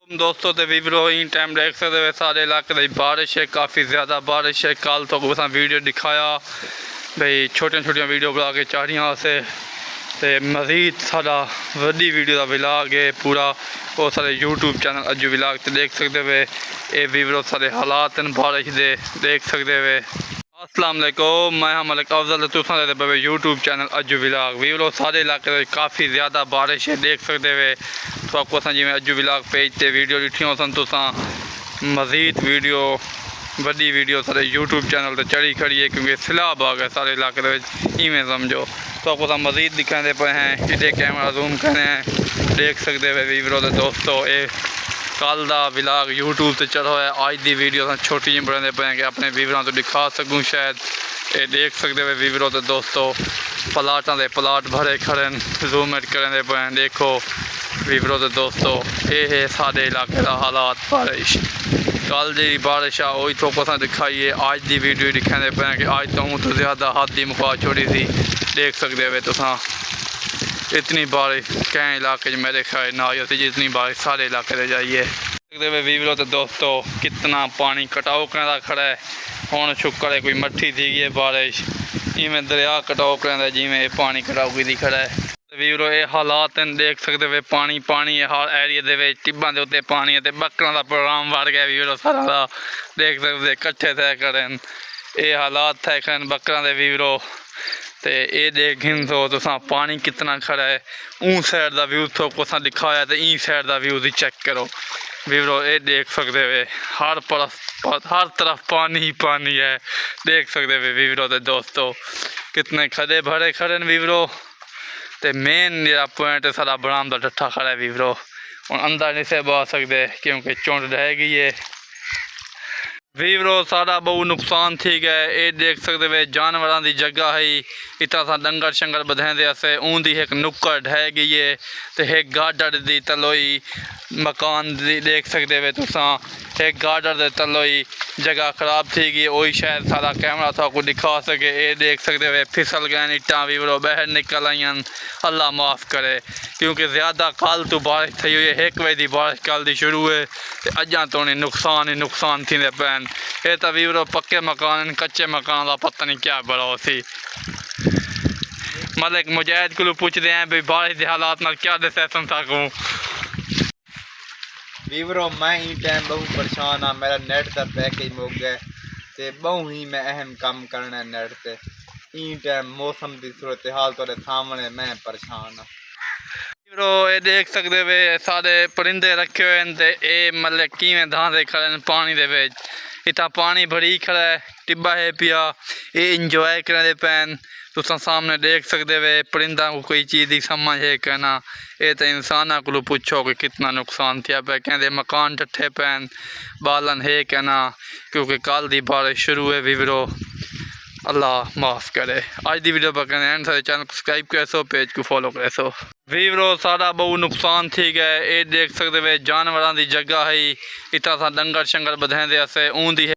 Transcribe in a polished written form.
दोस्तों तो वीवरो in time देख सकते हो सारे इलाके की बारिश है, काफ़ी ज़्यादा बारिश है। कल तो असा वीडियो दिखाया भाई छोटिया छोटिया वीडियो बना के चाढ़िया से तो मजीद साड़ा वड्डी वीडियो का विलाग है पूरा वो सारे यूट्यूब चैनल अज्जू विलाग तो देख सकते वे। ये वीवरो सारे हालात हैं बारिश दे देख सकते वे। अस्सलाम वालेकुम, मैं हाँ मलिक अफजल तुसा पे यूट्यूब चैनल अज्जू विलाग। वीवरो सारे इलाके काफ़ी ज़्यादा बारिश है देख सकते वे। तो आपको असा जिमें अज्जू विलाग पेज से वीडियो दिखियों सन तुसा मजीद वीडियो वड्डी वीडियो सारे यूट्यूब चैनल पर चढ़ी खड़ी है क्योंकि सैलाब आ गया सारे इलाके इवें समझो। तो आपको मजीद दिखाते पे हैं इधे कैमरा जूम करें हैं देख सकते हैं वीवरो तो दोस्तों ये कल का विलाग यूट्यूब से चढ़ो है। अज की वीडियो छोटी जी बनाते पे हैं कि अपने वीवरों तो दिखा सकूँ शायद। ये देख सकते हैं वीवरो तो दोस्तों प्लाटा के प्लाट भरे खड़े जूम एट करें पे हैं देखो वीवरो तो दोस्तों ये है सारे इलाके का हालात बारिश। कल जी बारिश आ वही तो अस दिखाइए अज की वीडियो दिखाते पे हैं कि अज तो ज़्यादा हद ही मुका छोड़ी थी देख सकते हो तुसा। इतनी बारिश कई इलाके मेरे ख्याल ना आई होती जितनी बारिश सारे इलाके से जाइए सकते हुए वीवरो तो दोस्तों कितना पानी कटाव करने खड़ा है। हूँ शुक्र है कोई मट्ठी थी गई है बारिश इवें दरिया कटाव कर जिमें पानी कटाव की खड़ा है। वीवरो ये हालात देख सकते हुए पानी पानी है हर एरिए टिब्बा के उत्ते पानी है। बकरों का प्रोग्राम बढ़ गया वीवरो सारा देख सकते कट्ठे थे करें ये हालात थे करें बकरों के वीवरो। तो ये देख तो पानी कितना खड़ा है। ऊँ साइड का व्यू तो असा दिखाया तो ई साइड का व्यू भी चेक करो वीवरो ये देख सकते हुए हर तरफ पानी ही पानी है देख सकते हुए वीवरो तो दोस्तों कितने खड़े भरे खड़े वीवरो। तो मेन जो पॉइंट सारा बराम का डट्ठा खड़ा है वीवरो हम अंदर नहीं से बह सकते क्योंकि चुंड रह गई है। वीवरो सारा बहुत नुकसान थी गया ये देख सकते वे जानवरों की जगह है इतना सा डंगर शंगर बधाते असे ऊँ की एक नुक्कड़ ढह गई है। तो एक गार्डर की तलोई मकान दी देख सकते वे तुसा एक गार्डर के तलोई जगह खराब थी गई वही शायद सारा कैमरा था को दिखा सके। ये देख सकते वे फिसल गए इट्टा वीवरो बहर निकल आई अल्लाह माफ़ करे क्योंकि ज़्यादा कल तो बारिश थी हुई है 1 बजे की बारिश कल की शुरू है तो अजा तो नहीं नुकसान ही नुकसान थी पैन। ये तो वीवरो पक्के मकान कच्चे मकान का पता नहीं क्या बड़ा सी मलिक मुजाहिद को पूछते हैं भाई बारिश के हालात में क्या दसा सकूँ। वीवरो मैं ही टाइम बहुत परेशान हाँ मेरा नेट का पैकेज मुक गया तो बहु ही मैं अहम काम करना नेट से ई टाइम मौसम की सूरत हाल तो सामने मैं परेशान हाँ। वीवरो ये देख सकते वे सारे परिंदे रखे हुए हैं ये मतलब किवें धांधे खड़े पानी दे इतना पानी भरी खड़ा है टिब्बा है पिया ये इंजॉय करते पैन तुसा सामने देख सकते वे परिंदा को कोई चीज़ की समझ है कहना। ये तो इंसान को पूछो कि कितना नुकसान थिया पे कहते मकान ठट्ठे पैन बालन है कहना क्योंकि कल की बारिश शुरू है वीवरो अल्लाह माफ़ करे। आज की वीडियो पर कहते हैं सारे चैनल को सब्सक्राइब कर सो पेज को फॉलो कर सो। वीवरो सारा बहुत नुकसान थी गया ये देख सकते वे जानवरों की जगह है इतना सा डंगर शंगर बधाते असे ऊँ की